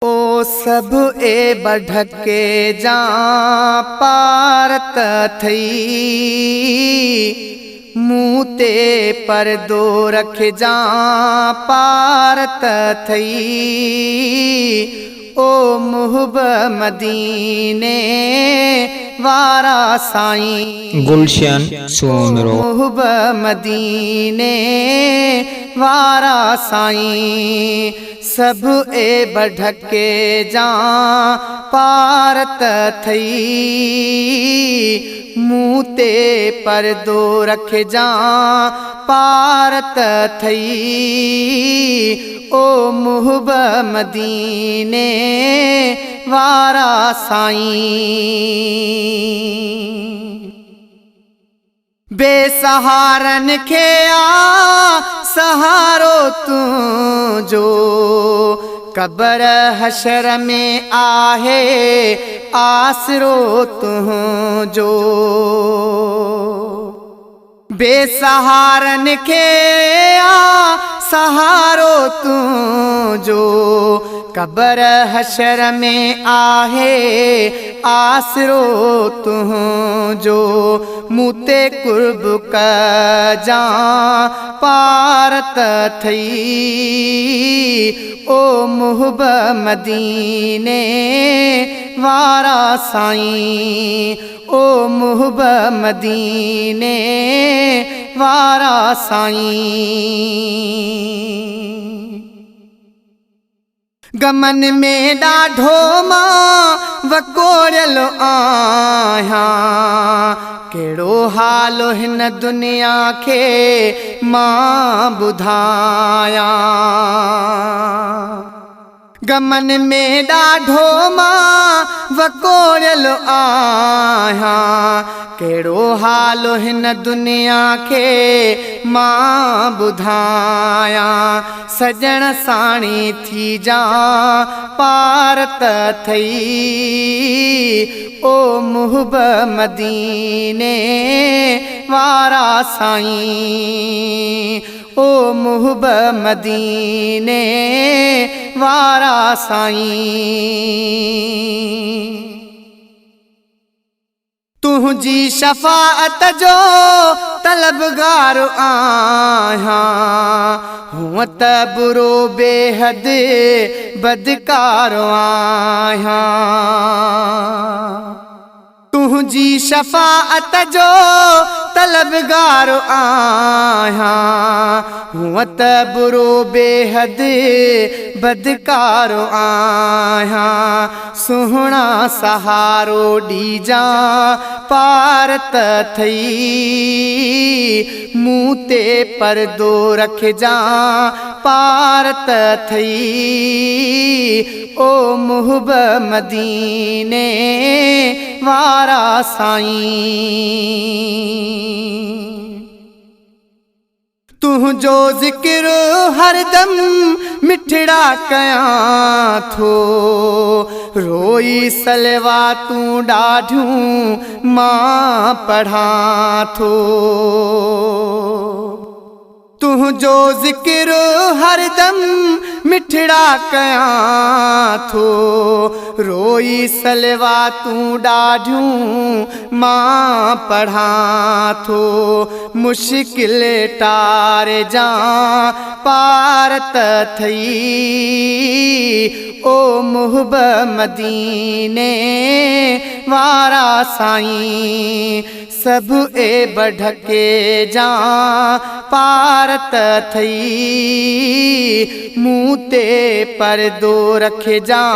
ओ सब ए बढ़के जा पारत थई मुँह ते परदो रख जा पारत थई। ओ मुहब मदीने वारा साईं गुलशन सोमरो मुहब मदीने वारा साईं सब ए बढ़के जा पारत थई मुँह ते परदो रख जा पारत थई। ओ मुहब मदीने वारा साईं बेसहारन खे आ सहारो तू जो कबर हशर में आहे आसरो तू जो। बेसहारन खे आ सहारो तू जो कबर हशर में आहे आसरो तू जो। मुते कुर्ब का जा पारत थई ओ मुहब मदीने वारा साईं। ओ मुहब मदीने वारा साईं गमन में ॾाढो मां वकोड़ियल आहियां कहिड़ो हाल हिन दुनिया खे मां ॿुधायां। गमन में ॾाढो मां वकोड़ियल आहियां कहिड़ो हाल हिन दुनिया खे मां ॿुधायां। सजण साणी थी जा पारत थई ओ मुहब मदीने वारा साईं। ओ मुहब मदीने वारा साईं तुझी शफाअत जो तलबगार आहियां हूअं त बुरो बेहद बदकार आहियां। तुझी शफाअत जो तलबगार आहियां हूअं त बुरो बेहद बदकार आहियां। सुहिणा सहारो ॾीजा पारत थई मुँह ते परदो रख जा पारत थई। ओ मुहब मदीने वारा साईं तुझो ज़िक्र हरदम मिठड़ा कयां थो रोई सलवा तूं ॾाढियूं मां पढ़ां थो। तुझो ज़िक्र हरदम मिठड़ा कयां थो रोई सलवा तूं ॾाढियूं मां पढ़ां थो। मुश्किल टार जा पारत थई ओ मुहब मदीने वारा साईं सब ए बढ़के जा पारत थई मुँह ते परदो रख जा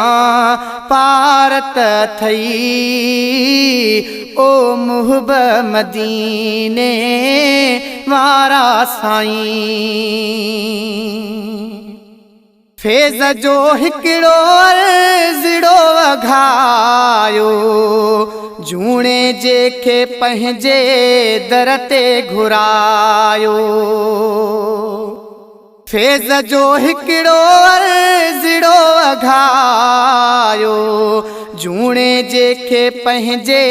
पारत थई। ओ मुहब मदीने वारा साईं फैज़ जो हिकिड़ो अर्ज़ड़ो वघायो जूणे जेके पंहिंजे दर ते घुरायो। फैज़ जो हिकिड़ो अर्ज़ड़ो वघायो जूणे जेके पंहिंजे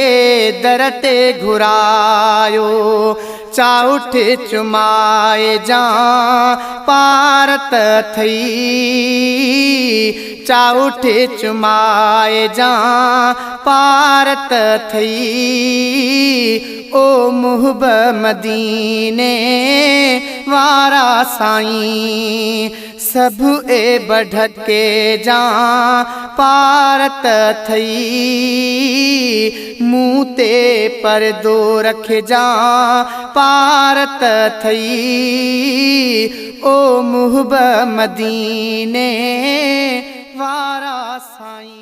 दर ते घुरायो। चाउठ चुमाए जा पारत थई चाउठ चुमाए जा पारत थई ओ मुहब मदीने वारा साईं सब ए बढ़के जा पारत थई मुँह ते परदो रख जा पारत थई ओ मुहब मदीने वारा साईं।